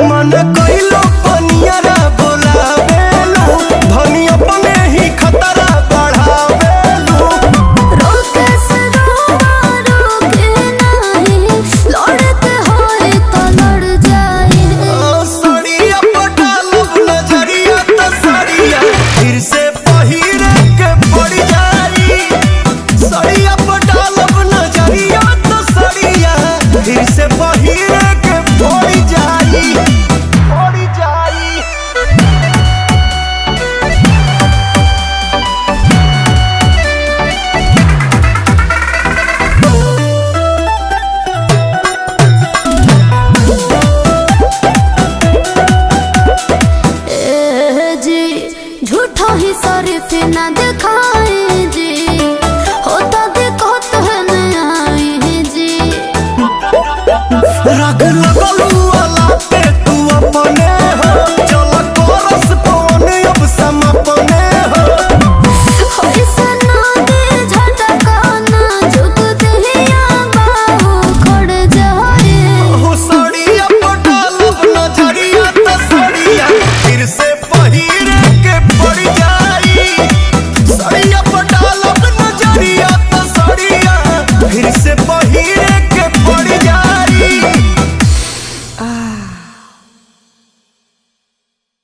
मन कइलो पनियरा बोलावेलू धनी अपने ही खतरा बढ़ावेलू। रोके से रोवा रोके नहीं, लड़ते होए तो लड़ जाए। सड़िया पटालब नजरिया त सड़िया फिर से पहिरे के पड़ जाई। सड़िया पटालब नजरिया त सड़िया फिर से पहिरे के पड़ जाई पड़ जाई। जी झूठा ही शरीफ ना दिखाए जी, होता देखो तो है न आए जी। राग लगलू